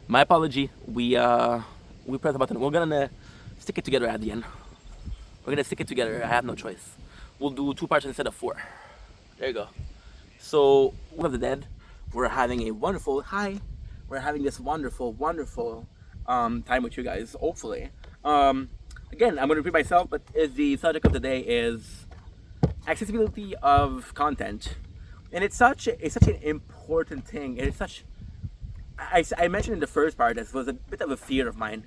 My apology. We pressed the button. We're gonna stick it together at the end. We're gonna stick it together. I have no choice. We'll do 2 parts instead of 4. There you go. So, we have the dead. We're having a wonderful hi. We're having this wonderful, wonderful time with you guys. Hopefully. Again, I'm gonna repeat myself, but the subject of the day is accessibility of content, and it's such an important thing. And it's such. I mentioned in the first part this was a bit of a fear of mine.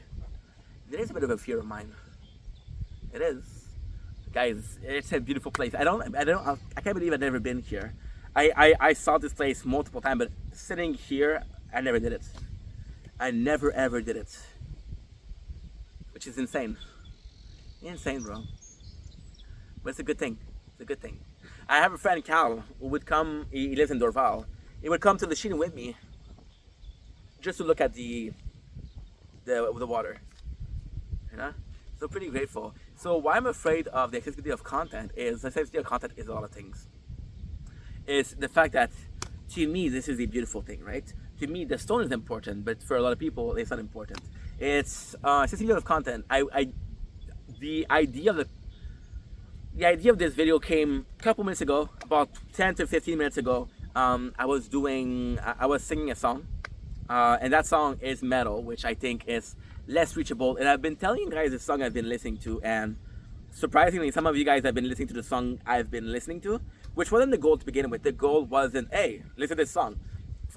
It is a bit of a fear of mine. It is, guys. It's a beautiful place. I can't believe I've never been here. I saw this place multiple times, but sitting here, I never did it. I never ever did it, which is insane. Insane, bro. But it's a good thing. It's a good thing. I have a friend Cal who would come. He lives in Dorval. He would come to the Lachine with me, just to look at the water. You know? So pretty grateful. So why I'm afraid of the accessibility of content is the accessibility of content is a lot of things. It's the fact that to me this is a beautiful thing, right? To me the stone is important, but for a lot of people it's not important. It's accessibility of content. The idea of this video came a couple minutes ago, about 10 to 15 minutes ago. I was singing a song, and that song is metal, which I think is less reachable. And I've been telling you guys the song I've been listening to, and surprisingly, some of you guys have been listening to the song I've been listening to, which wasn't the goal to begin with. The goal wasn't, hey, listen to this song.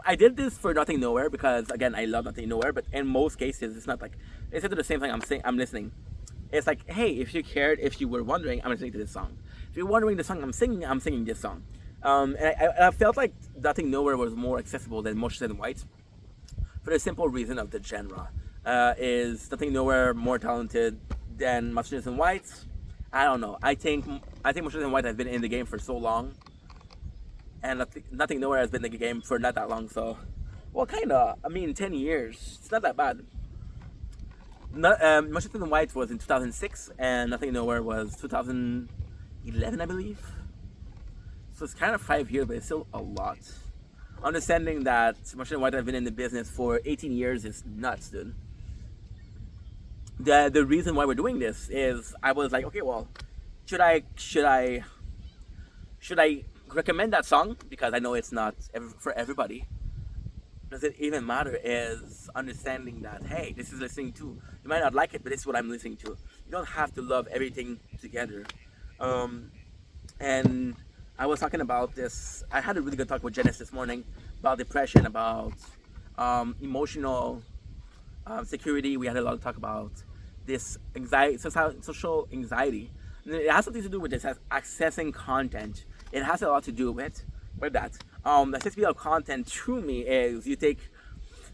I did this for Nothing Nowhere because, again, I love Nothing Nowhere, but in most cases, it's not like, it's not the same thing I'm listening. It's like, hey, if you cared, if you were wondering, I'm listening to this song. If you're wondering the song I'm singing this song. And I felt like Nothing Nowhere was more accessible than Mostly Than White for the simple reason of the genre. Is Nothing Nowhere more talented than Mostly Than White? I don't know. I think Mostly Than White has been in the game for so long, and Nothing Nowhere has been in the game for not that long. So, well, kinda. I mean, 10 years. It's not that bad. Mostly Than White was in 2006, and Nothing Nowhere was 2011, I believe. So it's kind of 5 years, but it's still a lot. Understanding that Mostly Than White has been in the business for 18 years is nuts, dude. The reason why we're doing this is I was like, okay, well, should I recommend that song because I know it's not for everybody. Does it even matter? Is understanding that, hey, this is listening to. You might not like it, but this is what I'm listening to. You don't have to love everything together. And I was talking about this. I had a really good talk with Janice this morning about depression, about emotional security. We had a lot of talk about this anxiety, social anxiety. And it has something to do with this, accessing content. It has a lot to do with that. The accessibility of content to me is you take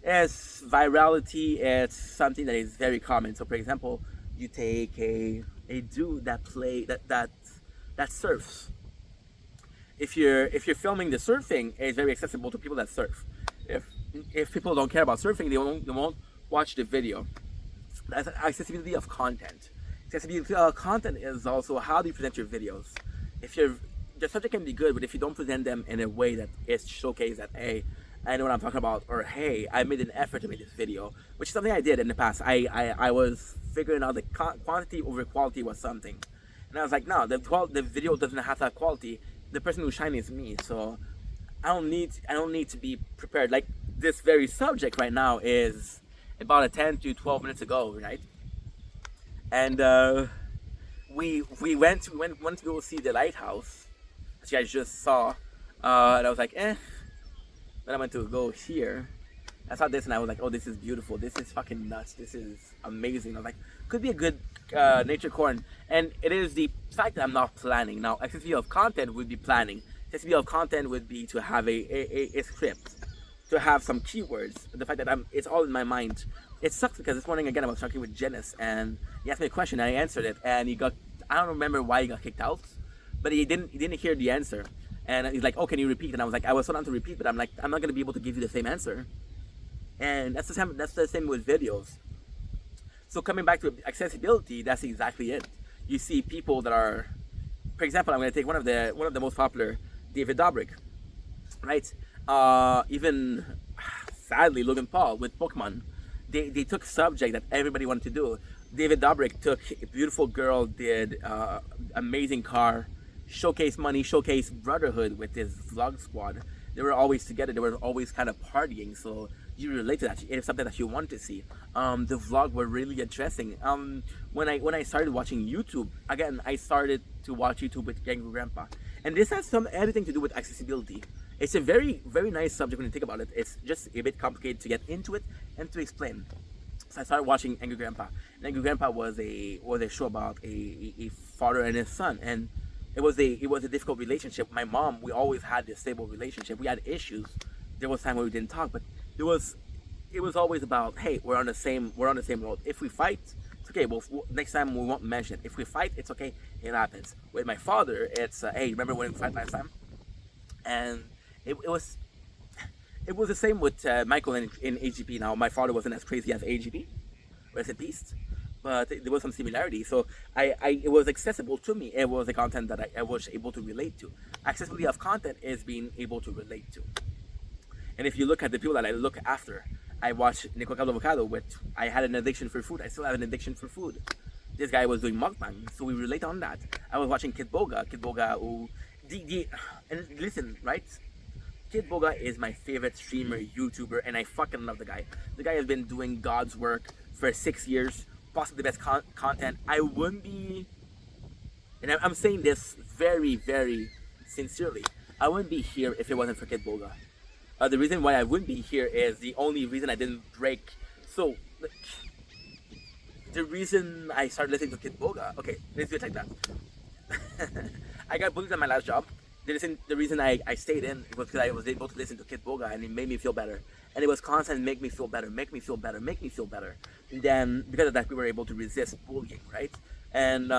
as virality. It's something that is very common. So, for example, you take a dude that surfs. If you're filming the surfing, it's very accessible to people that surf. If people don't care about surfing, they won't watch the video. That's accessibility of content. Accessibility of content is also how do you present your videos. The subject can be good, but if you don't present them in a way that is showcase that, hey, I know what I'm talking about, or hey, I made an effort to make this video, which is something I did in the past. I was figuring out the quantity over quality was something, and I was like, no, the video doesn't have to have quality. The person who's shining is me, so I don't need to be prepared. Like this very subject right now is about a 10 to 12 minutes ago, right? And we went to go see the lighthouse, as you guys just saw, and I was like, eh. Then I went to go here. I saw this and I was like, oh, this is beautiful. This is fucking nuts. This is amazing. I was like, could be a good nature corn. And it is the fact that I'm not planning. Now, accessibility of content would be planning. Accessibility of content would be to have a script, to have some keywords. The fact that it's all in my mind. It sucks because this morning, again, I was talking with Janice and he asked me a question and I answered it. And I don't remember why he got kicked out, but he didn't hear the answer. And he's like, oh, can you repeat? And I was like, I was so down to repeat, but I'm like, I'm not going to be able to give you the same answer. And that's the same with videos. So coming back to accessibility, that's exactly it. You see people that are, for example, I'm going to take one of the most popular, David Dobrik, right? Even sadly Logan Paul with Pokemon. they took subject that everybody wanted to do. David Dobrik took a beautiful girl, did amazing car, showcase money, showcase brotherhood with his vlog squad. They were always together. They were always kind of partying. So you relate to that. It's something that you want to see. The vlog were really interesting. When I started watching YouTube again, I started to watch YouTube with Kangaroo Grandpa, and this has everything to do with accessibility. It's a very nice subject when you think about it. It's just a bit complicated to get into it and to explain. So I started watching Angry Grandpa. And Angry Grandpa was a show about a father and his son, and it was a difficult relationship. My mom, we always had this stable relationship. We had issues. There was time where we didn't talk, but it was always about, hey, we're on the same road. If we fight, it's okay. Well, next time we won't mention it. If we fight, it's okay. It happens. With my father, it's hey, remember when we fight last time? And it was the same with Michael in AGP. Now, my father wasn't as crazy as AGP, rest in peace, but there was some similarity. So it was accessible to me. It was a content that I was able to relate to. Accessibility of content is being able to relate to. And if you look at the people that I look after, I watched Nico Avocado, I had an addiction for food. I still have an addiction for food. This guy was doing mukbang, so we relate on that. I was watching Kid Boga, who, and listen, right? Kid Boga is my favorite streamer, YouTuber, and I fucking love the guy. The guy has been doing God's work for 6 years, possibly the best content. I wouldn't be, and I'm saying this very, very sincerely, I wouldn't be here if it wasn't for Kid Boga. The reason why I wouldn't be here is the only reason I didn't break. So, the reason I started listening to Kid Boga, okay, let's do it like that. I got bullied at my last job. The reason I stayed in was because I was able to listen to Kid Boga, and it made me feel better. And it was constant, make me feel better. And then, because of that, we were able to resist bullying, right? And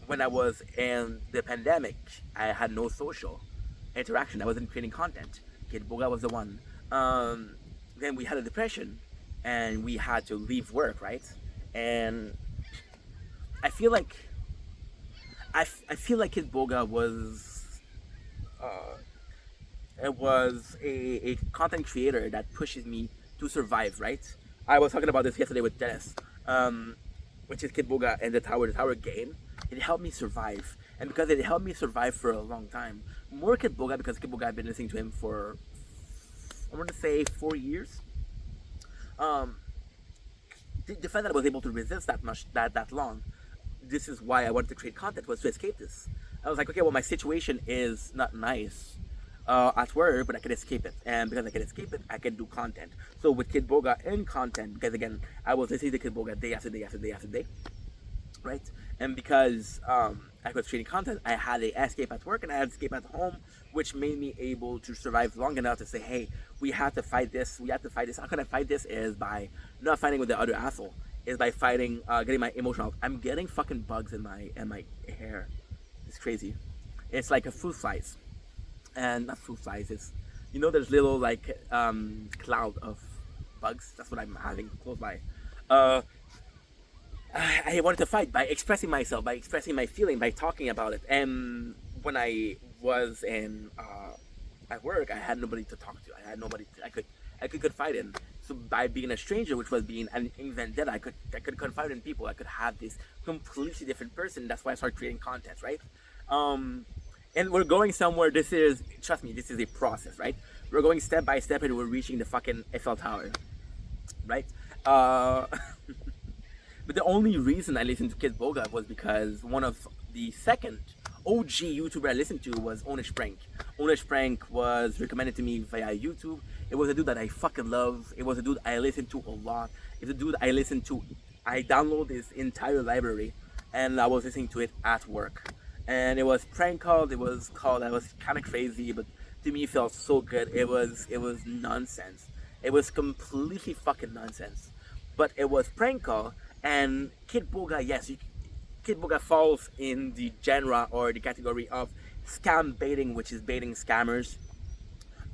when I was in the pandemic, I had no social interaction. I wasn't creating content. Kid Boga was the one. Then we had a depression, and we had to leave work, right? And I feel like Kid Boga was a content creator that pushes me to survive, right? I was talking about this yesterday with Dennis, which is Kid Boga and the Tower game. It helped me survive, and because it helped me survive for a long time, more Kid Boga, because Kid Boga, I've been listening to him for, I want to say 4 years. The fact that I was able to resist that long, this is why I wanted to create content, was to escape this. I was like, okay, well, my situation is not nice at work, but I can escape it. And because I can escape it, I can do content. So with Kid Boga and content, because again, I was listening to Kid Boga day after day, right? And because I was creating content, I had an escape at work and I had an escape at home, which made me able to survive long enough to say, hey, we have to fight this. How can I fight this? Is by not fighting with the other asshole. Is by fighting, getting my emotional. I'm getting fucking bugs in my hair. It's crazy. It's like a fruit flies, and not fruit flies. It's, there's little like cloud of bugs. That's what I'm having close by. I wanted to fight by expressing myself, by expressing my feeling, by talking about it. And when I was at work, I had nobody to talk to. I had nobody I could confide in. So by being a stranger, which was being an vendetta, I could confide in people. I could have this completely different person. That's why I started creating content, right? And we're going somewhere. Trust me, this is a process, right? We're going step by step, and we're reaching the fucking Eiffel Tower, right? But the only reason I listened to Kid Boga was because one of the second OG YouTuber I listened to was Onish Prank. Onish Prank was recommended to me via YouTube. It was a dude that I fucking love. It was a dude I listened to a lot. It's a dude I listened to. I downloaded his entire library, and I was listening to it at work. And it was prank called. It was kind of crazy, but to me it felt so good. It was nonsense. It was completely fucking nonsense. But it was prank call, and Kid Boga, yes, Kid Boga falls in the genre or the category of scam baiting, which is baiting scammers.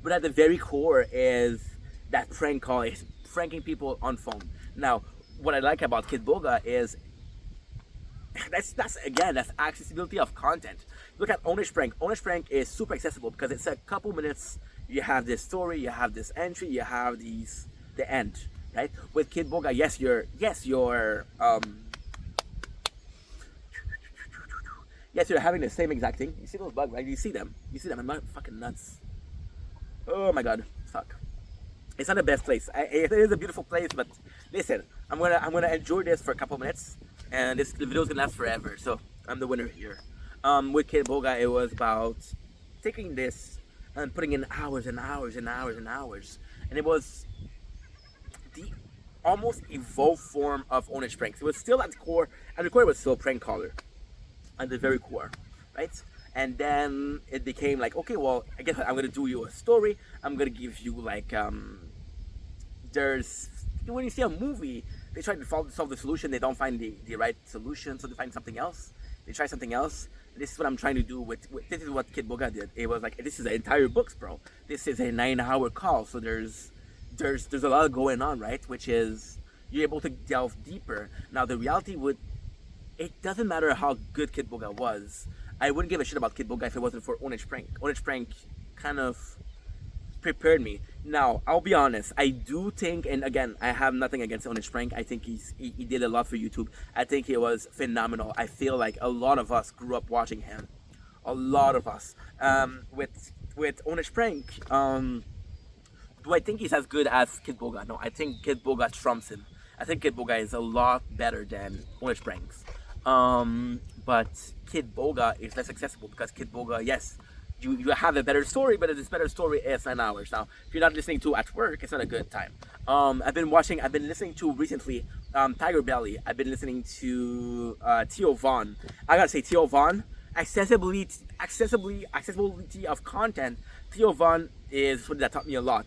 But at the very core is that prank call, is pranking people on phone. Now, what I like about Kid Boga is that's accessibility of content. Look at Onish Prank. Onish Prank is super accessible because it's a couple minutes. You have this story, you have this entry, you have the end. right? With Kid Boga, yes, you're having the same exact thing. You see those bugs, right? You see them. I'm not fucking nuts. Oh my god, fuck. It's not the best place. It is a beautiful place, but listen, I'm gonna enjoy this for a couple minutes, and the video's gonna last forever. So I'm the winner here. With Kid Boga, it was about taking this and putting in hours and hours and hours and hours, and it was the almost evolved form of Onish pranks. It was still at the core. At the core, it was still a prank caller. At the very core, right? And then it became like, okay, well, I guess I'm gonna do you a story. I'm gonna give you like, there's when you see a movie, they try to solve the solution. They don't find the right solution, so they find something else. They try something else. This is what I'm trying to do with this is what Kid Boga did. It was like, this is an entire books, bro. This is a 9-hour call, so there's a lot going on, right? Which is you're able to delve deeper. Now the reality would. It doesn't matter how good Kid Boga was. I wouldn't give a shit about Kid Boga if it wasn't for Onish Prank. Onish Prank kind of prepared me. Now, I'll be honest. I do think, and again, I have nothing against Onish Prank. I think he did a lot for YouTube. I think he was phenomenal. I feel like a lot of us grew up watching him. A lot of us. With Onish Prank, do I think he's as good as Kid Boga? No, I think Kid Boga trumps him. I think Kid Boga is a lot better than Onish Pranks. But Kid Boga is less accessible because Kid Boga, yes, you have a better story, but this better story is 9 hours. Now, if you're not listening to at work, it's not a good time. I've been listening to recently Tiger Belly. I've been listening to Theo Von. I gotta say, Theo Von, accessibility of content. Theo Von is something that taught me a lot.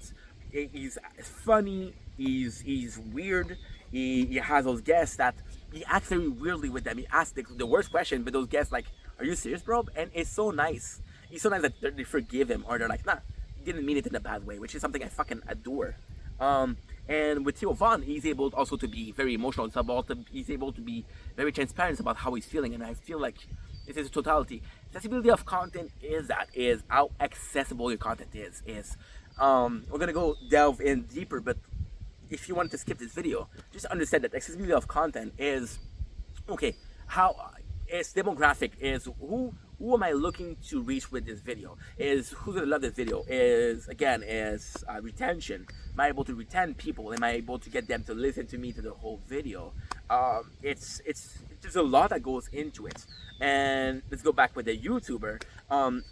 He's funny. He's weird. He has those guests that he acts very weirdly with them. He asks the worst question, but those guests like, "Are you serious, bro?" And it's so nice. He's so nice that they forgive him, or they're like, "Nah, didn't mean it in a bad way," which is something I fucking adore. And with Theo Von, he's able also to be very emotional. He's able to be very transparent about how he's feeling, and I feel like this is totality. Accessibility of content is how accessible your content is. We're gonna go delve in deeper, but if you want to skip this video, just understand that accessibility of content is okay. How its demographic is who am I looking to reach with this video? Is who's gonna love this video? Is retention. Am I able to retain people? Am I able to get them to listen to me to the whole video? There's a lot that goes into it. And let's go back with the YouTuber.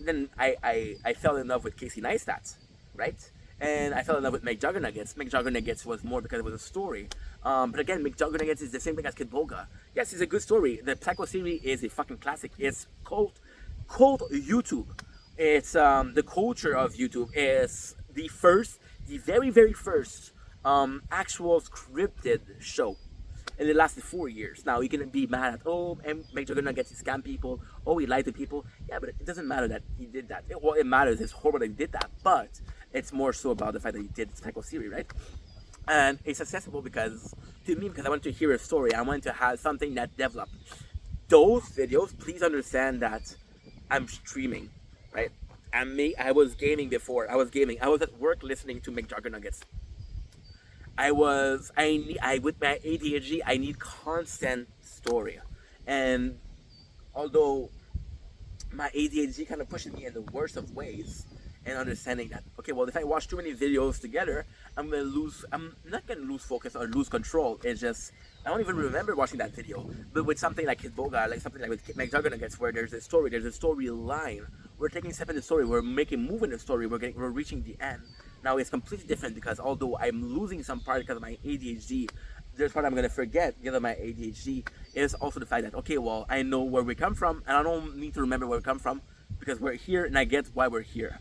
Then I fell in love with Casey Neistat, right? And I fell in love with McJuggernuggets. McJuggernuggets was more because it was a story. But again, McJuggernuggets is the same thing as Kid Boga. Yes, it's a good story. The Psycho series is a fucking classic. It's cult YouTube. It's the culture of YouTube is the very, very first actual scripted show. And it lasted 4 years. Now, you can be mad at, McJuggernuggets, he scam people. Oh, he lied to people. Yeah, but it doesn't matter that he did that. What it matters is horrible that he did that. But it's more so about the fact that he did Psycho series, right? And it's accessible because I want to hear a story. I want to have something that developed. Those videos, please understand that I'm streaming, right? I was gaming before. I was at work listening to McJuggernuggets. With my ADHD, I need constant story. And although my ADHD kind of pushes me in the worst of ways, and understanding that, okay, well, if I watch too many videos together, I'm not gonna lose focus or lose control. It's just, I don't even remember watching that video. But with something like Kid Boga, like something like with McJuggernuggets, where there's a storyline, we're taking a step in the story, we're making a move in the story, we're reaching the end. Now it's completely different because although I'm losing some part because of my ADHD, there's part I'm gonna forget because of my ADHD is also the fact that, okay, well, I know where we come from, and I don't need to remember where we come from because we're here and I get why we're here.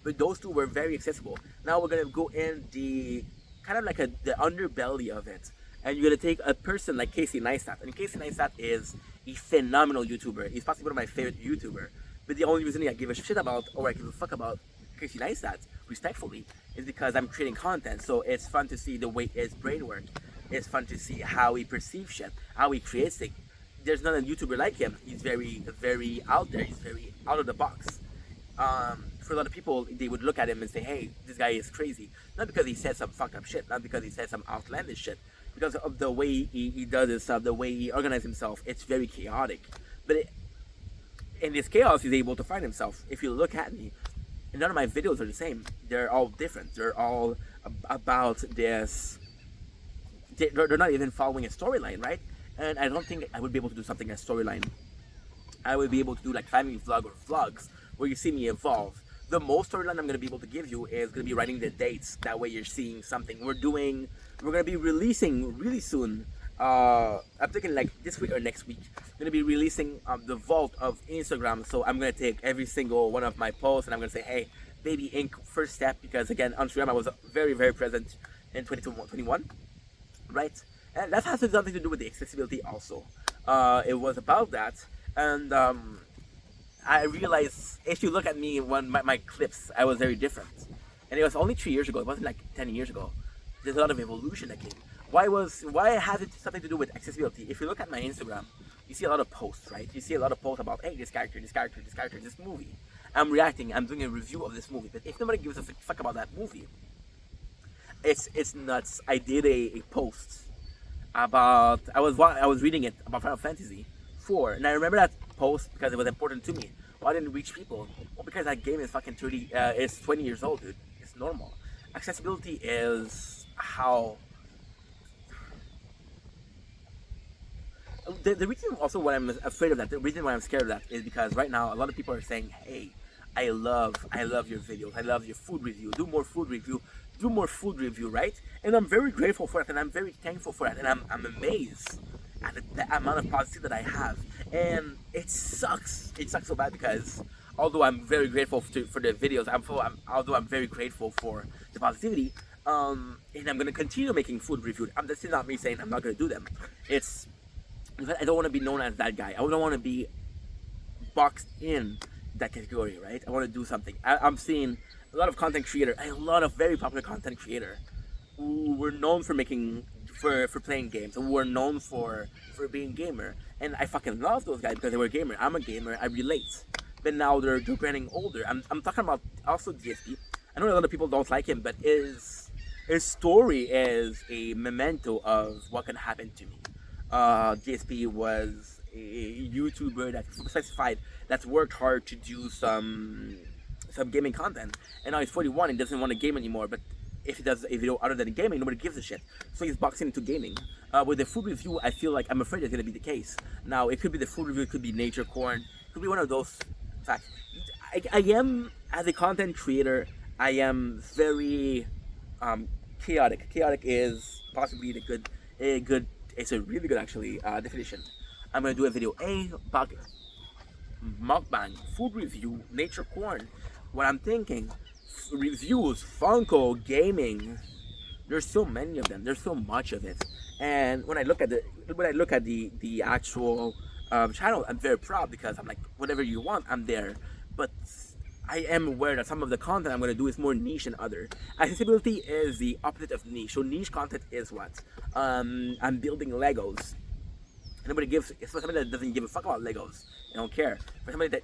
But those two were very accessible. Now we're gonna go in the kind of like the underbelly of it, and you're gonna take a person like Casey Neistat. And Casey Neistat is a phenomenal YouTuber. He's possibly one of my favorite YouTuber. But the only reason I give a shit about, or I give a fuck about Casey Neistat, respectfully, is because I'm creating content. So it's fun to see the way his brain works. It's fun to see how he perceives shit, how he creates things. There's not a YouTuber like him. He's very, very out there. He's very out of the box. for a lot of people, they would look at him and say, hey, this guy is crazy. Not because he said some fucked up shit, not because he said some outlandish shit, because of the way he does his stuff, the way he organizes himself. It's very chaotic. But in this chaos, he's able to find himself. If you look at me, none of my videos are the same. They're all different. They're all about this. They're not even following a storyline, right? And I don't think I would be able to do something as storyline. I would be able to do like family vlog or vlogs where you see me evolve. The most storyline I'm going to be able to give you is going to be writing the dates. That way you're seeing something. We're going to be releasing really soon. I'm thinking like this week or next week. I'm going to be releasing the vault of Instagram. So I'm going to take every single one of my posts and I'm going to say, hey, Baby Inc. first step. Because again, on Instagram I was very, very present in 2021. Right? And that has something to do with the accessibility also. It was about that. And I realized, if you look at me, when my clips, I was very different. And it was only 3 years ago, it wasn't like 10 years ago. There's a lot of evolution that came. Why has it something to do with accessibility? If you look at my Instagram, you see a lot of posts, right? You see a lot of posts about, hey, this character, this movie. I'm reacting, I'm doing a review of this movie. But if nobody gives a fuck about that movie, it's nuts. I did a post about, I was reading it about Final Fantasy 4, and I remember that post because it was important to me. Why didn't it reach people? Well, because that game is fucking 20 years old, dude. It's normal. Accessibility is how. The reason also why I'm afraid of that, the reason why I'm scared of that is because right now a lot of people are saying, hey, I love your videos, I love your food review, do more food review, right? And I'm very grateful for it, and I'm very thankful for it, and I'm amazed at the amount of positivity that I have. And it sucks so bad because although I'm very grateful for the videos, although I'm very grateful for the positivity, and I'm gonna continue making food reviews. This is not me saying I'm not gonna do them. It's I don't want to be known as that guy. I don't want to be boxed in that category, right? I want to do something. I'm seeing a lot of content creator, a lot of very popular content creator who were known for playing games, and who were known for being gamer. And I fucking love those guys because they were gamer. I'm a gamer. I relate. But now they're getting older. I'm talking about also DSP. I know a lot of people don't like him, but his story is a memento of what can happen to me. DSP was a YouTuber that's worked hard to do some gaming content, and now he's 41 and doesn't want to game anymore. But if he does a video other than gaming, nobody gives a shit. So he's boxing into gaming. With the food review, I feel like I'm afraid it's gonna be the case. Now it could be the food review, it could be Nature Corn, it could be one of those. In fact, I am, as a content creator, I am very chaotic. Chaotic is possibly it's a really good actually definition. I'm gonna do a video about mukbang, food review, Nature Corn. What I'm thinking, reviews, Funko, gaming. There's so many of them. There's so much of it. And when I look at the actual channel, I'm very proud because I'm like, whatever you want, I'm there. But I am aware that some of the content I'm going to do is more niche than other. Accessibility is the opposite of niche. So niche content is what? I'm building Legos. Nobody gives. It's for somebody that doesn't give a fuck about Legos. They don't care. For somebody that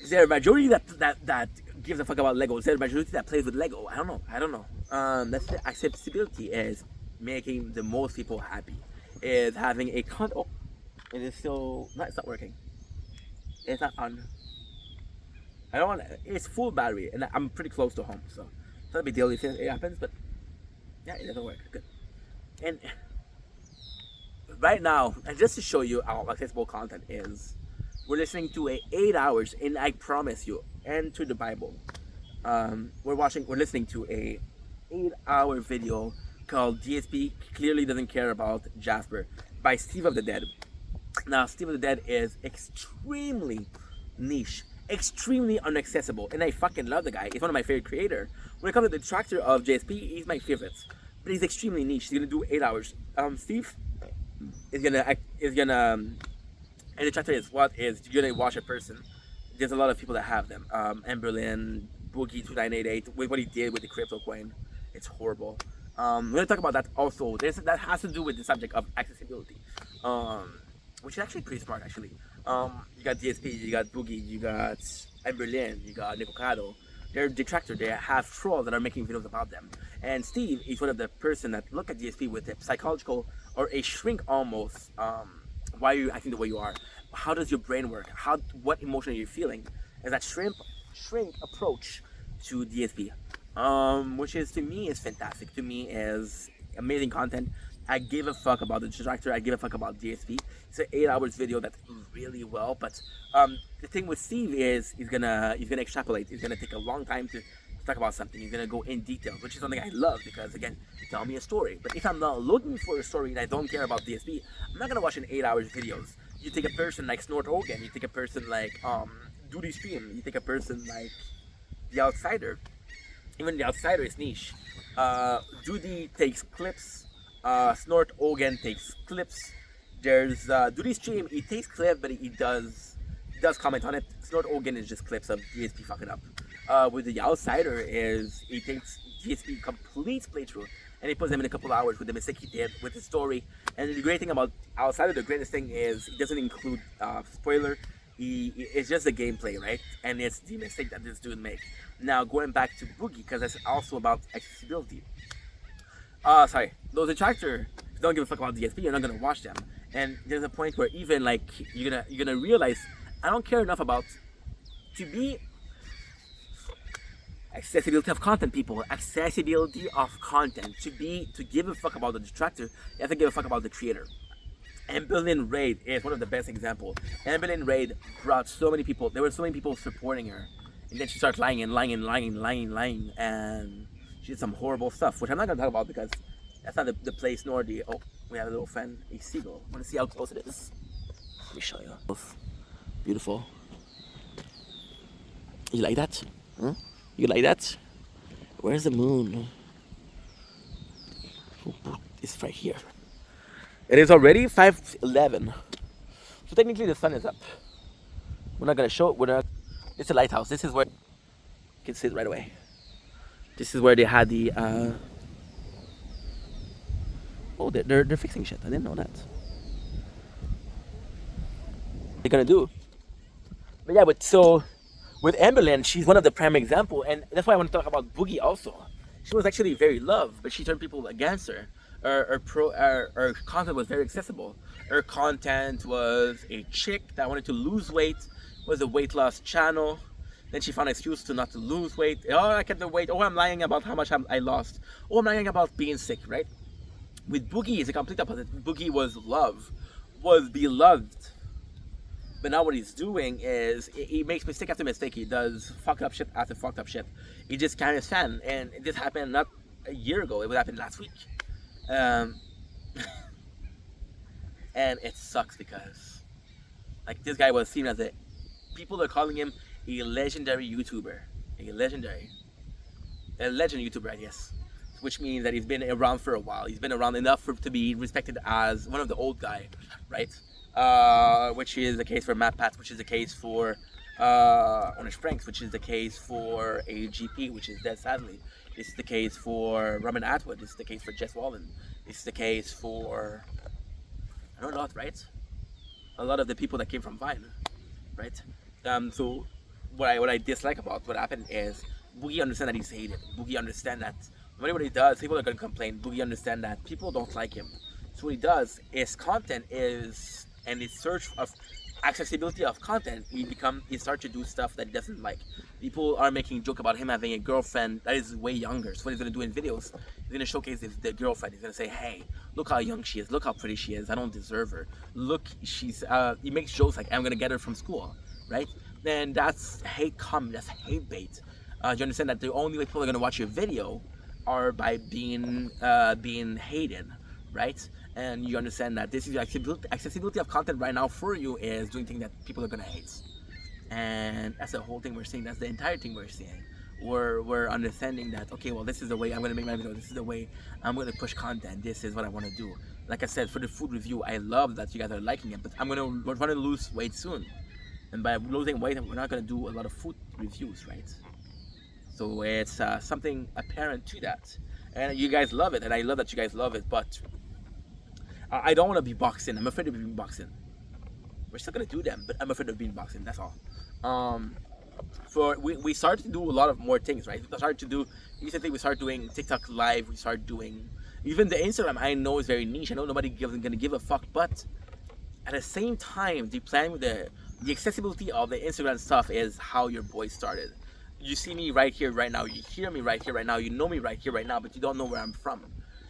is there a majority that gives a fuck about Lego? Is there a majority that plays with Lego? I don't know. That's the accessibility is making the most people happy. Is having a oh, it is still no, it's not working. It's not on. I don't want. It's full battery, and I'm pretty close to home, so it's not a big deal if it happens. But yeah, it doesn't work. Good. And right now, and just to show you how accessible content is, we're listening to 8 hours, and I promise you, enter the Bible. We're listening to a 8-hour video called DSP Clearly Doesn't Care About Jasper by Steve of the Dead. Now, Steve of the Dead is extremely niche, extremely inaccessible, and I fucking love the guy. He's one of my favorite creators. When it comes to the detractor of JSP, he's my favorite. But he's extremely niche. He's gonna do 8 hours. Steve is gonna and the detractor is you're gonna watch a person. There's a lot of people that have them. Emberlin, Boogie2988, with what he did with the crypto coin, it's horrible. We're gonna talk about that also. That has to do with the subject of accessibility. Which is actually pretty smart, actually. You got DSP, you got Boogie, you got Emberlin, you got Nicocado. They're detractor. They have trolls that are making videos about them. And Steve is one of the person that look at DSP with a psychological or a shrink almost. Why are you acting the way you are? How does your brain work? What emotion are you feeling? Is that shrink approach to DSP, which is to me is fantastic. To me is amazing content. I give a fuck about the detractor. I give a fuck about DSP. It's an 8 hours video that's really well. But the thing with Steve is he's gonna extrapolate. He's gonna take a long time to talk about something. He's gonna go in detail, which is something I love because again, tell me a story. But if I'm not looking for a story and I don't care about DSP, I'm not gonna watch an 8 hours videos. You take a person like Snort Hogan. You take a person like Duty Stream. You take a person like The Outsider. Even The Outsider is niche. Duty takes clips. Snort Hogan takes clips. There's Duty Stream. He takes clips, but he does comment on it. Snort Hogan is just clips of DSP fucking up. With The Outsider is he takes DSP complete playthrough and he puts them in a couple hours with the mistake he did with his story. And the great thing about Outsider, the greatest thing is he doesn't include spoiler. It's just the gameplay, right? And it's the mistake that this dude made. Now going back to Boogie, because that's also about accessibility. Sorry, those detractors don't give a fuck about DSP. You're not gonna watch them. And there's a point where even like you're gonna realize I don't care enough about to be accessibility of content, people. Accessibility of content. To give a fuck about the detractor, you have to give a fuck about the creator. Emberlin Raid is one of the best examples. Emberlin Raid brought so many people. There were so many people supporting her, and then she started lying, and she did some horrible stuff, which I'm not gonna talk about because that's not the place nor the. Oh, we have a little friend, a seagull. Want to see how close it is? Let me show you. Beautiful. You like that? Huh? You like that? Where's the moon? It's right here. It is already 5:11. So technically the sun is up. We're not gonna show it. It's a lighthouse. This is where you can see it right away. This is where they had the oh, they're fixing shit. I didn't know that. They're gonna do. But yeah, so with Emberlin, she's one of the prime example, and that's why I want to talk about Boogie also. She was actually very loved, but she turned people against her. Her content was very accessible. Her content was a chick that wanted to lose weight, was a weight loss channel. Then she found an excuse to not to lose weight. Oh, I kept the weight. Oh, I'm lying about how much I lost. Oh, I'm lying about being sick, right? With Boogie, it's a complete opposite. Boogie was beloved. But now what he's doing is he makes mistake after mistake. He does fucked up shit after fucked up shit. He just can't stand. And this happened not a year ago. It would happen last week. And it sucks because like this guy was seen as people are calling him a legendary YouTuber. A legend YouTuber, I guess. Which means that he's been around for a while. He's been around enough to be respected as one of the old guy, right? Which is the case for Matt Pat, which is the case for Orange Franks, which is the case for AGP, which is dead sadly. This is the case for Robin Atwood. This is the case for Jess Wallen. This is the case for I don't know, right? A lot of the people that came from Vine, right? So what I dislike about what happened is Boogie understand that he's hated. Boogie understand that whatever he does, people are gonna complain. Boogie understand that people don't like him. So what he does is content is and his search of accessibility of content, he starts to do stuff that he doesn't like. People are making joke about him having a girlfriend that is way younger. So what he's gonna do in videos, he's gonna showcase the girlfriend. He's gonna say, hey, look how young she is, look how pretty she is, I don't deserve her. Look, he makes jokes like I'm gonna get her from school, right? And that's hate comment, that's hate bait. You understand that the only way people are gonna watch your video are by being hated, right? And you understand that this is accessibility of content right now for you is doing things that people are gonna hate. And that's the whole thing we're seeing. That's the entire thing we're seeing. We're understanding that, okay, well, this is the way I'm gonna make my video. This is the way I'm gonna push content. This is what I want to do. Like I said, for the food review, I love that you guys are liking it, but we're trying to lose weight soon. And by losing weight, we're not gonna do a lot of food reviews, right? So it's something apparent to that. And you guys love it, and I love that you guys love it, but I don't want to be boxing. I'm afraid to be boxing. We're still gonna do them, but I'm afraid of beatboxing. That's all. We started to do a lot of more things, right? We started to do recently. We started doing TikTok live. We started doing even the Instagram. I know is very niche. I know nobody gonna give a fuck, but at the same time, the plan with the accessibility of the Instagram stuff is how your boy started. You see me right here, right now. You hear me right here, right now. You know me right here, right now, but you don't know where I'm from.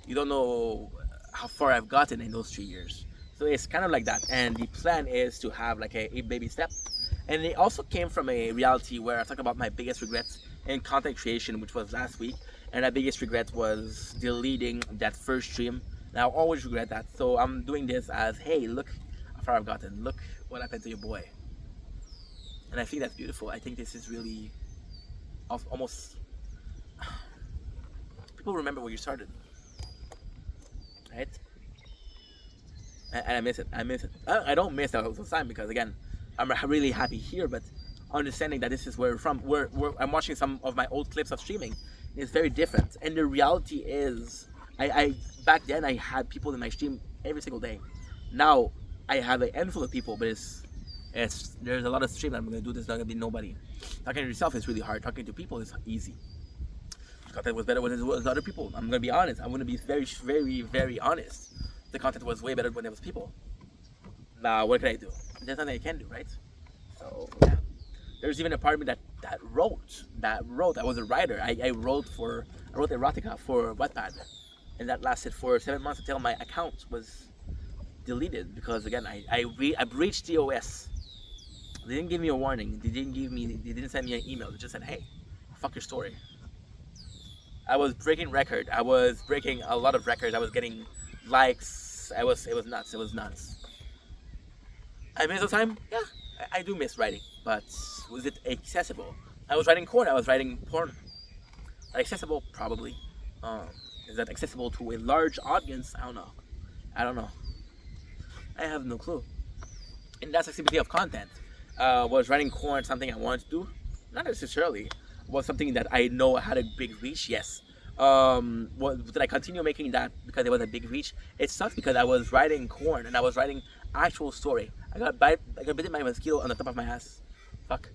You don't know how far I've gotten in those 3 years. So it's kind of like that. And the plan is to have like a baby step. And it also came from a reality where I talked about my biggest regrets in content creation, which was last week. And my biggest regret was deleting that first stream. And I'll always regret that. So I'm doing this as, hey, look how far I've gotten. Look what happened to your boy. And I think that's beautiful. I think this is really almost... People remember where you started. Right? And I miss it. I don't miss that whole time because, again, I'm really happy here, but understanding that this is where we're from. I'm watching some of my old clips of streaming. It's very different. And the reality is, I back then I had people in my stream every single day. Now I have a handful of people, but there's a lot of stream that I'm gonna do. There's not gonna be nobody. Talking to yourself is really hard. Talking to people is easy. Content was better when it was other people. I'm gonna be honest. I'm gonna be very, very, very honest. The content was way better when there was people. Now what can I do? There's nothing I can do, right? So yeah. There's even a part of me that wrote. I was a writer. I wrote erotica for Wattpad, and that lasted for 7 months until my account was deleted because, again, I breached TOS. They didn't give me a warning. They didn't send me an email. They just said, hey, fuck your story. I was breaking record. I was breaking a lot of records. I was getting likes. It was nuts. I miss the time? Yeah, I do miss writing. But was it accessible? I was writing corn. I was writing porn. Accessible? Probably. Is that accessible to a large audience? I don't know. I have no clue. And that's accessibility of content. Was writing corn something I wanted to do? Not necessarily. Was something that I know had a big reach? Yes. Did I continue making that because it was a big reach? It sucks because I was writing corn and I was writing actual story. I got bitten by a mosquito on the top of my ass. Fuck.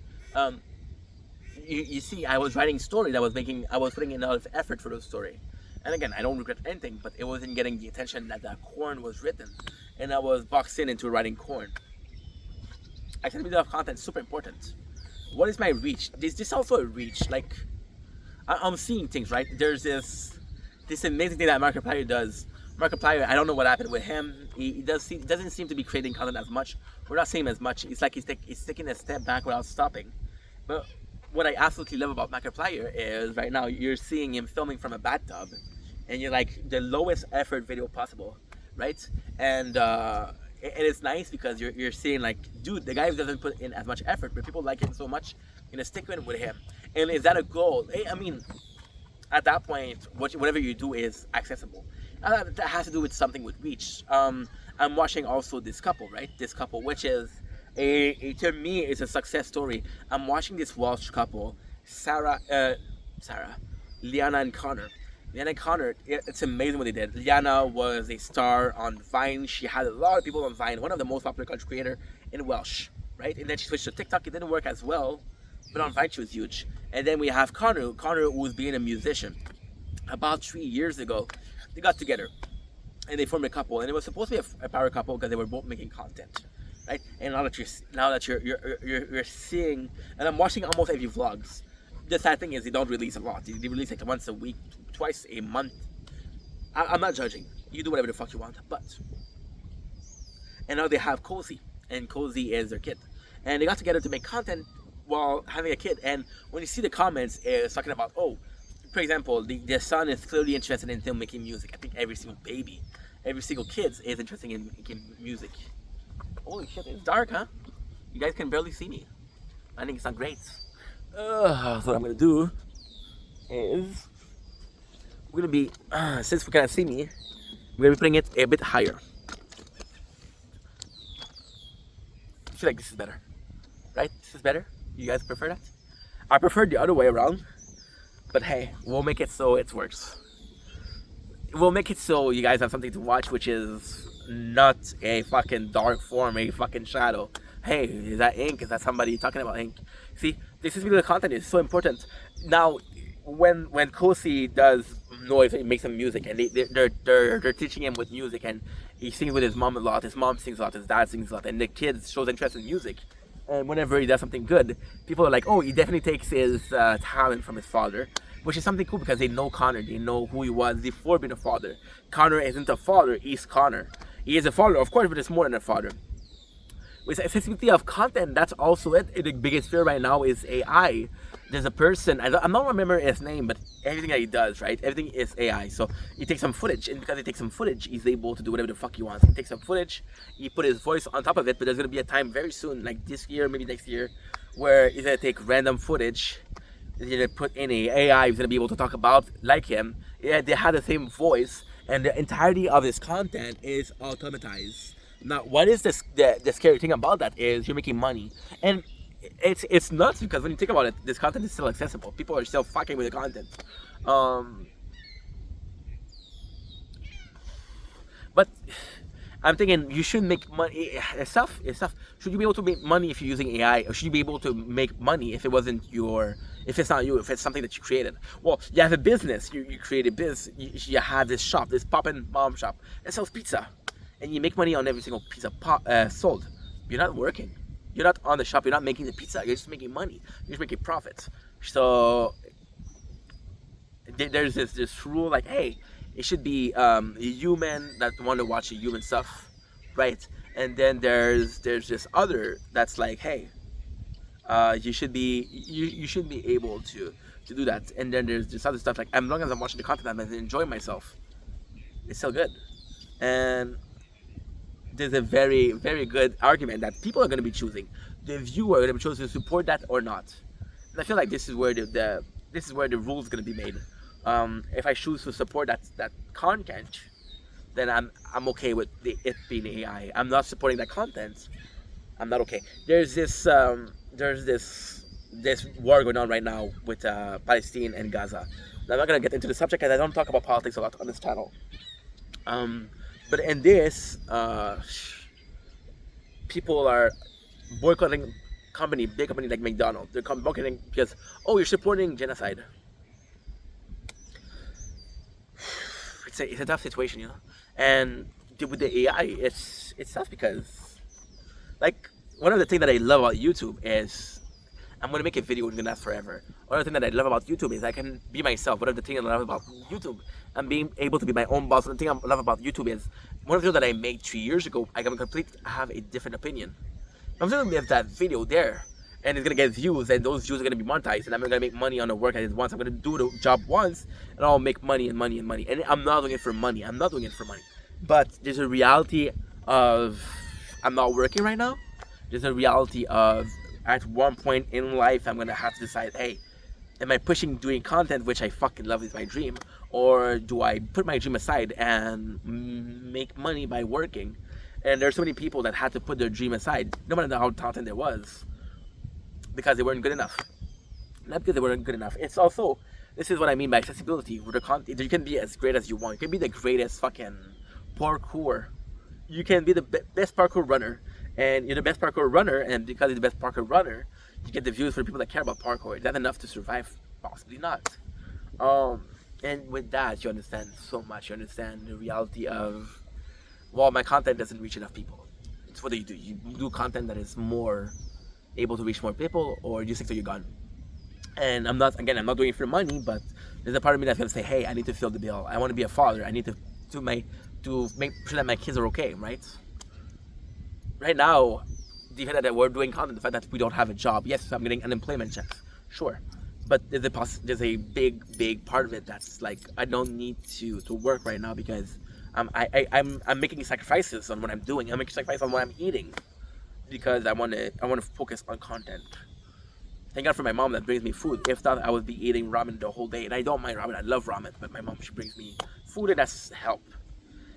You see, I was writing story that I was putting in a lot of effort for the story. And again, I don't regret anything, but it wasn't getting the attention that the corn was written. And I was boxed into writing corn. Accessibility of content is super important. What is my reach? This also a reach. Like, I'm seeing things, right? There's this amazing thing that Markiplier does. Markiplier, I don't know what happened with him. He doesn't seem to be creating content as much. We're not seeing him as much. It's like he's taking a step back without stopping. But what I absolutely love about Markiplier is right now you're seeing him filming from a bathtub, and you're like the lowest effort video possible, right? And it's nice because you're seeing like, dude, the guy doesn't put in as much effort, but people like him so much, you're gonna stick with him. And is that a goal? I mean, at that point, whatever you do is accessible. That has to do with something with reach. I'm watching also this couple, right? This couple, which is to me, it's a success story. I'm watching this Welsh couple, Liana and Connor. Liana and Connor, it's amazing what they did. Liana was a star on Vine. She had a lot of people on Vine, one of the most popular content creator in Welsh, right? And then she switched to TikTok. It didn't work as well, but on Vine she was huge. And then we have Connor who was being a musician. About 3 years ago, they got together and they formed a couple. And it was supposed to be a power couple because they were both making content, right? And now that you're seeing, and I'm watching almost every vlogs. The sad thing is they don't release a lot. They release like once a week, twice a month. I'm not judging. You do whatever the fuck you want, but. And now they have Cozy, and Cozy is their kid, and they got together to make content while having a kid. And when you see the comments, it's talking about, oh, for example, the son is clearly interested in film making music. I think every single baby, every single kid is interested in making music. Holy shit, it's dark, huh? You guys can barely see me. I think it's not great. So what I'm gonna do is we're gonna be, since we can't see me, we're gonna be putting it a bit higher. I feel like this is better, right? This is better. You guys prefer that? I prefer the other way around, but hey, we'll make it so it works. We'll make it so you guys have something to watch, which is not a fucking dark form, a fucking shadow. Hey, is that ink? Is that somebody talking about ink? See, this is really the content is so important. Now, when Kosi does noise, he makes some music, and they're teaching him with music, and he sings with his mom a lot. His mom sings a lot. His dad sings a lot, and the kid shows interest in music. And whenever he does something good, people are like, "Oh, he definitely takes his talent from his father," which is something cool because they know Connor. They know who he was before being a father. Connor isn't a father; he's Connor. He is a father, of course, but it's more than a father. With accessibility of content, that's also it. The biggest fear right now is AI. There's a person, I'm not remembering his name, but everything that he does, right? Everything is AI. So he takes some footage, and because he takes some footage, he's able to do whatever the fuck he wants. He takes some footage, he put his voice on top of it, but there's gonna be a time very soon, like this year, maybe next year, where he's gonna take random footage, he's gonna put in a AI, he's gonna be able to talk about like him. Yeah, they have the same voice, and the entirety of his content is automatized. Now, what is this? The scary thing about that is you're making money, and it's nuts because when you think about it, this content is still accessible. People are still fucking with the content. But I'm thinking you should make money. It's tough. It's tough. Should you be able to make money if you're using AI, or should you be able to make money if it wasn't your, if it's not you, if it's something that you created? Well, you have a business. You create a business. You have this shop, this poppin' mom shop that sells pizza, and you make money on every single pizza sold. You're not working. You're not on the shop. You're not making the pizza. You're just making money. You're just making profits. So there's this rule like, hey, it should be a human that want to watch the human stuff, right? And then there's this other that's like, hey, you should be able to do that. And then there's this other stuff like, as long as I'm watching the content, I'm enjoying myself. It's still good. And there's a very, very good argument that people are going to be choosing. The viewer are going to be choosing to support that or not. And I feel like this is where the rules going to be made. If I choose to support that content, then I'm okay with it being AI. I'm not supporting that content. I'm not okay. There's this war going on right now with Palestine and Gaza. Now, I'm not gonna get into the subject because I don't talk about politics a lot on this channel. But in this, people are boycotting big company like McDonald's. They're boycotting because, oh, you're supporting genocide. It's a tough situation, you know. And with the AI, it's tough because, like, one of the things that I love about YouTube is I'm gonna make a video and gonna last forever. One of the things that I love about YouTube is I can be myself. One of the things I love about YouTube, I'm being able to be my own boss. One of the things I love about YouTube is one of the videos that I made 3 years ago, I have a different opinion. I'm just gonna leave that video there, and it's gonna get views, and those views are gonna be monetized, and I'm gonna make money on the work I did once. I'm gonna do the job once, and I'll make money and money and money. And I'm not doing it for money. I'm not doing it for money. But there's a reality of I'm not working right now. There's a reality of at one point in life I'm gonna have to decide, hey, am I pushing doing content, which I fucking love is my dream, or do I put my dream aside and make money by working? And there's so many people that had to put their dream aside, no matter how talented they was, because they weren't good enough. Not because they weren't good enough. It's also, this is what I mean by accessibility. Where the content, you can be as great as you want. You can be the greatest fucking parkour. You can be the best parkour runner, and you're the best parkour runner. And because you're the best parkour runner, you get the views for the people that care about parkour. Is that enough to survive? Possibly not. And with that, you understand so much. You understand the reality of, well, my content doesn't reach enough people. It's what do? You do content that is more able to reach more people, or you stick to your gun. And I'm not doing it for money, but there's a part of me that's gonna say, hey, I need to fill the bill. I want to be a father. I need to make sure that my kids are okay, right? Right now, the fact that we're doing content, the fact that we don't have a job, yes, I'm getting unemployment checks, sure, but there's a big part of it that's like I don't need to work right now because I'm making sacrifices on what I'm doing. I'm making sacrifices on what I'm eating because I want to focus on content. Thank God for my mom that brings me food. If not, I would be eating ramen the whole day. And I don't mind ramen. I love ramen. But my mom, she brings me food, and that's help.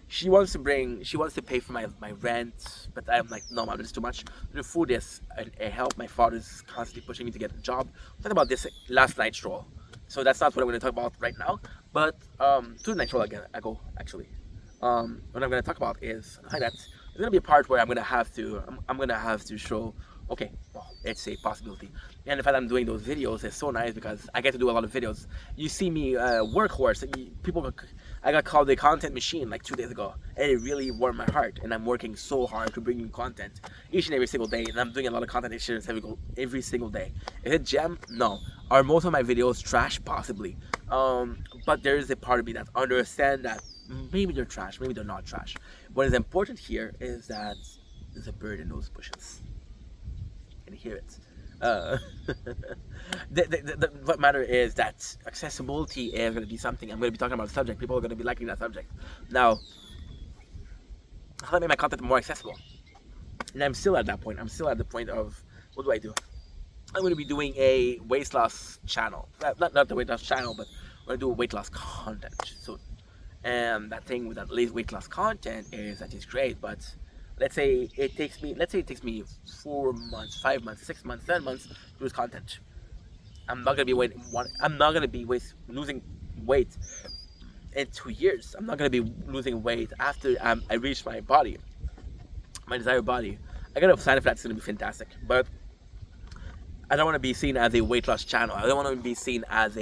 She wants to pay for my rent. But I'm like, no, mom, this is too much. The food is a help. My father's constantly pushing me to get a job. We talked about this last night stroll. So that's not what I'm going to talk about right now. But to the night stroll again, I go, actually. what I'm gonna talk about is that there's gonna be a part where I'm gonna have to show. Okay, well, it's a possibility. And the fact I'm doing those videos is so nice because I get to do a lot of videos. You see me workhorse. I got called a content machine like 2 days ago, and it really warmed my heart. And I'm working so hard to bring you content each and every single day, and I'm doing a lot of content every single day. Is it gem? No. Are most of my videos trash? Possibly. But there is a part of me that understand that maybe they're trash, maybe they're not trash. What is important here is that there's a bird in those bushes. You can hear it. What matter is that accessibility is going to be something. I'm going to be talking about a subject. People are going to be liking that subject. Now, how do I make my content more accessible? And I'm still at that point. I'm still at the point of, what do I do? I'm going to be doing a weight loss channel. Not the weight loss channel, but I'm going to do a weight loss content soon. And that thing with that weight loss content is that it's great, but let's say it takes me 4 months, 5 months, 6 months, 7 months to do this content. I'm not gonna be losing weight in 2 years. I'm not gonna be losing weight after I reach my desired body. I got a sign for that's gonna be fantastic, but I don't want to be seen as a weight loss channel. I don't want to be seen as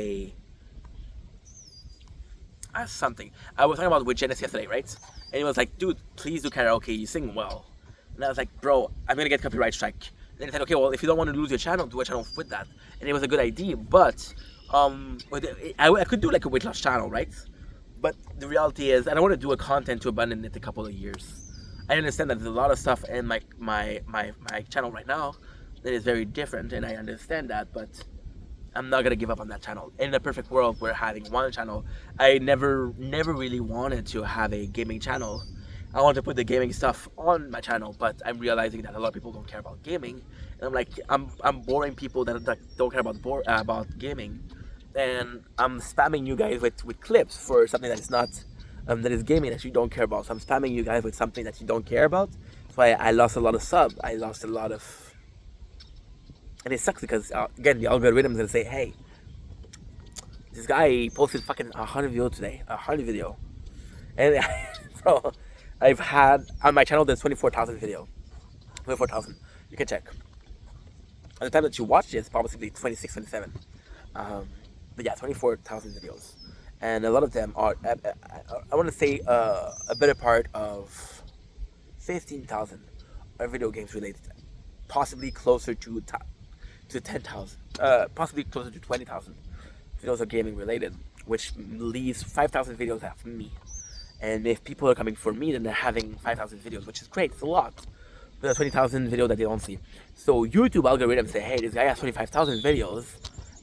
something. I was talking about with Janice yesterday, right? And he was like, dude, please do karaoke, you sing well. And I was like, bro, I'm gonna get copyright strike. And then he said, okay, well, if you don't want to lose your channel, do a channel with that. And it was a good idea, but I could do like a weight loss channel, right? But the reality is, I don't want to do a content to abandon it a couple of years. I understand that there's a lot of stuff in my channel right now that is very different, and I understand that, but I'm not gonna give up on that channel. In a perfect world, we're having one channel. I never really wanted to have a gaming channel. I want to put the gaming stuff on my channel, but I'm realizing that a lot of people don't care about gaming, and I'm like, I'm boring people that don't care about gaming, and I'm spamming you guys with clips for something that is not that is gaming that you don't care about. So I'm spamming you guys with something that you don't care about. So I lost a lot of subs. I lost a lot of. And it sucks because, again, the algorithm is going to say, hey, this guy posted fucking 100 video today. 100 video. And so I've had, on my channel, there's 24,000 video. 24,000. You can check. At the time that you watch this, probably 26, 27. But yeah, 24,000 videos. And a lot of them are, I want to say, a better part of 15,000 are video games related. Possibly closer to 10,000, possibly closer to 20,000 videos are gaming related, which leaves 5,000 videos after me. And if people are coming for me, then they're having 5,000 videos, which is great. It's a lot. But there's 20,000 videos that they don't see. So YouTube algorithms say, hey, this guy has 25,000 videos,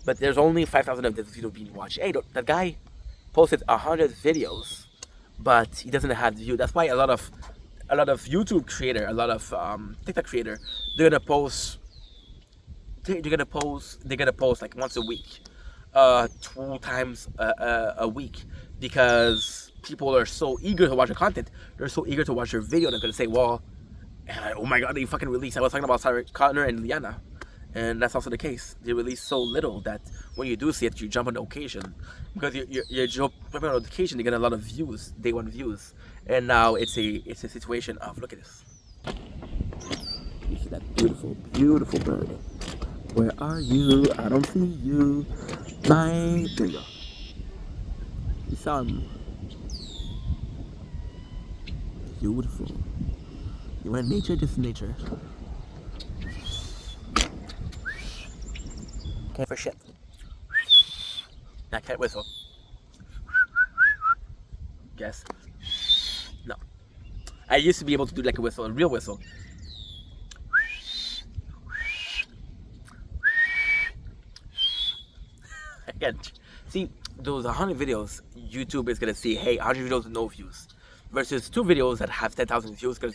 but there's only 5,000 of this video being watched. Hey, that guy posted 100 videos, but he doesn't have the view. That's why a lot of YouTube creator, a lot of TikTok creator, they're gonna post like once a week, 2 times a week, because people are so eager to watch your content. They're so eager to watch your video. They're gonna say, well, oh my god, they fucking released. I was talking about Sarah Connor and Liana, and that's also the case. They release so little that when you do see it, you jump on the occasion, because you're jumping on the occasion. You get a lot of views, day one views, and now it's a situation of, look at this. You see that beautiful, beautiful bird. Where are you? I don't see you. There you go. You saw him. Beautiful. You want nature, just nature. Can't for shit. I can't whistle. Guess. No. I used to be able to do like a whistle, a real whistle. Again, see, those 100 videos, YouTube is gonna see, hey, 100 videos with no views, versus 2 videos that have 10,000 views, because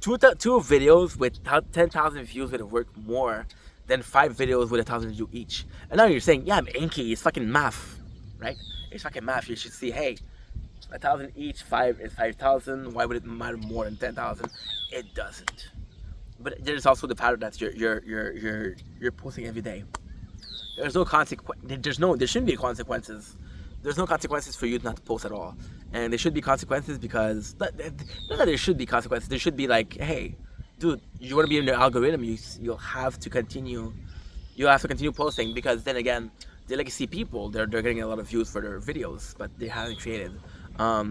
two videos with 10,000 views would have worked more than 5 videos with 1,000 views each. And now you're saying, yeah, I'm Inky, it's fucking math, right? It's fucking math. You should see, hey, 1,000 each, 5 is 5,000. Why would it matter more than 10,000? It doesn't. But there's also the pattern that you're posting every day. There's no consequence. There shouldn't be consequences. There's no consequences for you not to post at all. and there should be consequences because not that there should be consequences. There should be like, hey, dude, you want to be in the algorithm, you'll have to continue. You have to continue posting because then again, the legacy people they're getting a lot of views for their videos, but they haven't created. I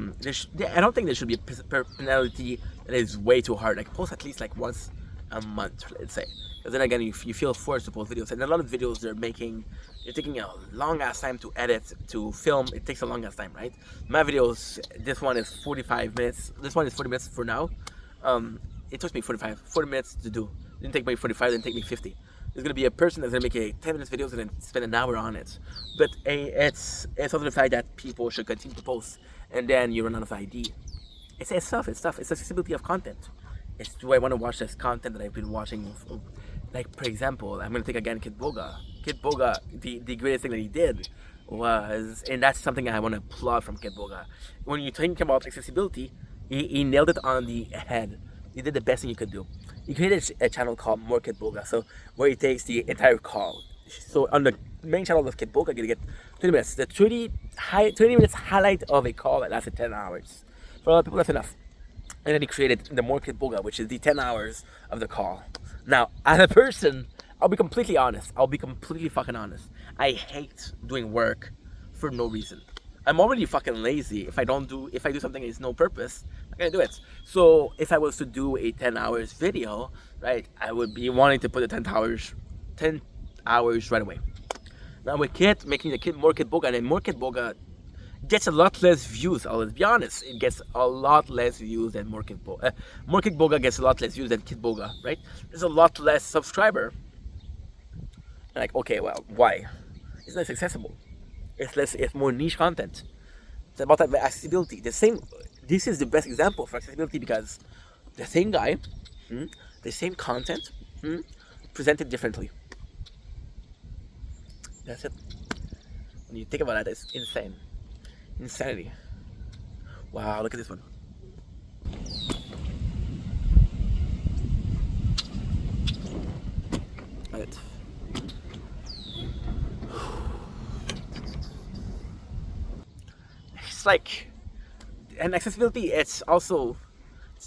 don't think there should be a penalty that is way too hard. Like post at least like once a month, let's say. Because then again, you feel forced to post videos, and a lot of videos they're taking a long ass time to edit, to film. It takes a long ass time, right? My videos, this one is 45 minutes. This one is 40 minutes for now. It took me 40 minutes to do. It didn't take me 45, didn't take me 50. There's gonna be a person that's gonna make a 10-minute videos and then spend an hour on it. But it's also the fact that people should continue to post, and then you run out of ID. It's tough. It's accessibility of content. It's do I want to watch this content that I've been watching? Like for example, I'm gonna take again Kid Boga. Kid Boga, the greatest thing that he did was, and that's something I want to applaud from Kid Boga. When you think about accessibility, he nailed it on the head. He did the best thing you could do. He created a channel called More Kid Boga, so where he takes the entire call. So on the main channel of Kid Boga, you get 20 minutes. The 20 minutes highlight of a call that lasted 10 hours. For a lot of people, that's enough. And then he created the More Kid Boga, which is the 10 hours of the call. Now, as a person, I'll be completely honest. I'll be completely fucking honest. I hate doing work for no reason. I'm already fucking lazy. If I do something that's no purpose, I'm not gonna do it. So if I was to do a 10 hours video, right, I would be wanting to put the 10 hours right away. Now with Kid, making the More Kid Boga, and More Kid Boga gets a lot less views. I'll be honest, it gets a lot less views than More Kid Boga. More Kid Boga gets a lot less views than Kid Boga, right? There's a lot less subscriber. Like, okay, well, why? It's less accessible. It's more niche content. It's about accessibility. This is the best example for accessibility because the same guy, the same content, presented differently. That's it. When you think about that, it's insane. Insanity. Wow, look at this one. Right. It's like, and accessibility, it's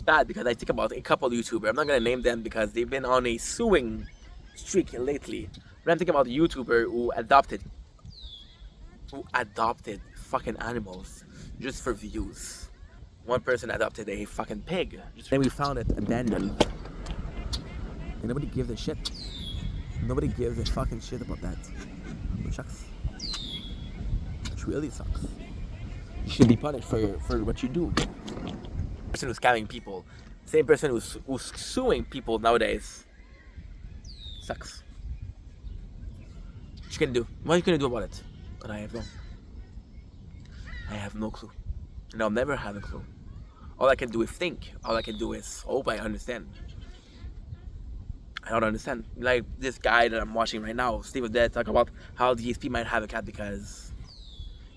bad because I think about a couple of YouTubers. I'm not gonna name them because they've been on a suing streak lately. But I'm thinking about a YouTuber who adopted fucking animals just for views. One person adopted a fucking pig. Then we found it abandoned. And nobody gives a shit. Nobody gives a fucking shit about that. Which sucks. Which really sucks. You should be punished for what you do. Person who's scamming people, same person who's suing people nowadays, sucks. What you gonna do? What are you gonna do about it? But I have no clue. And I'll never have a clue. All I can do is think. All I can do is hope I understand. I don't understand. Like this guy that I'm watching right now, Steve of Dead, talk about how DSP might have a cat because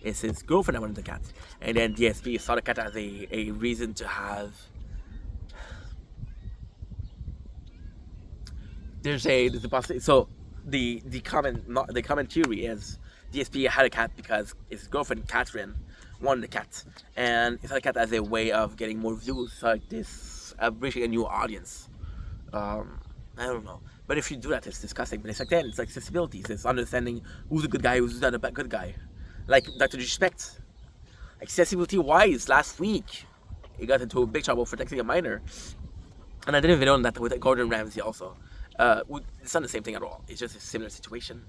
it's his girlfriend that wanted the cat. And then DSP saw the cat as a reason to have. There's a possibility. So the common theory is DSP had a cat because his girlfriend Catherine wanted the cat, and he saw the cat as a way of getting more views, like this, reaching a new audience. I don't know, but if you do that, it's disgusting. But it's like then, it's like accessibility. It's understanding who's a good guy, who's not a good guy. Like Dr. Disrespect, accessibility wise, last week he got into a big trouble for texting a minor, and I did a video on that with Gordon Ramsay also. It's not the same thing at all. It's just a similar situation.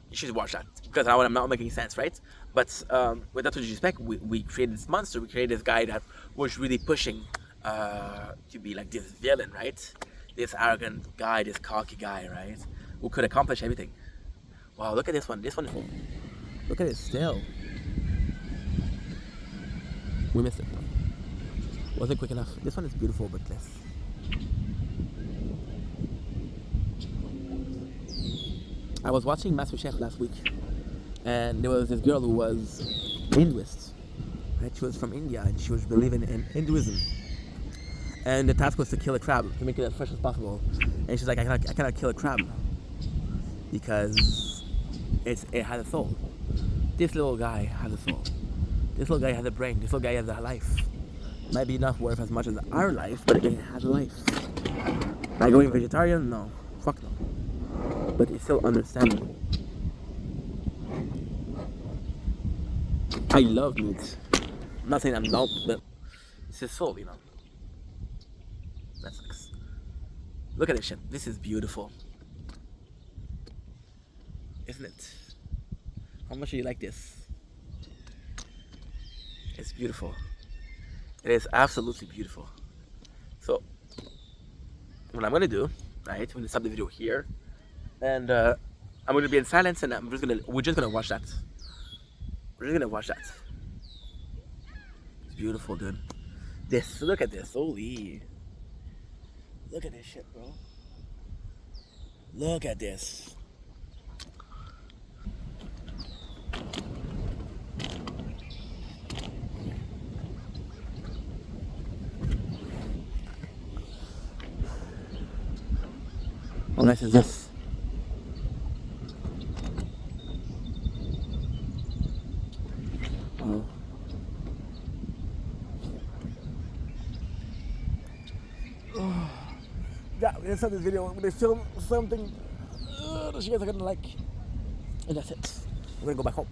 You should watch that because I'm not making sense, right? But with Dr. Disrespect, we created this monster. We created this guy that was really pushing to be like this villain, right? This arrogant guy, this cocky guy, right? Who could accomplish everything. Wow, look at this one. This one is cool. Look at it still. We missed it. Wasn't quick enough. This one is beautiful, but less. I was watching MasterChef last week, and there was this girl who was Hinduist. Right? She was from India, and she was believing in Hinduism. And the task was to kill a crab, to make it as fresh as possible. And she's like, I cannot kill a crab because it has a soul. This little guy has a soul. This little guy has a brain. This little guy has a life. Might be not worth as much as our life, but it has a life. Am I going vegetarian? No. Fuck no. But it's still understandable. I love meat. I'm not saying I'm not, but it's his soul, you know. That sucks. Look at this shit. This is beautiful. Isn't it? How much do you like this? It's beautiful. It is absolutely beautiful. So, what I'm gonna do, right? I'm gonna stop the video here, and I'm gonna be in silence, and we're just gonna watch that. We're just gonna watch that. It's beautiful, dude. Look at this, holy. Look at this shit, bro. Look at this. How nice is this? Oh. Yeah, we just saw this video. They film something that you guys are gonna like. And that's it. We're gonna go back home.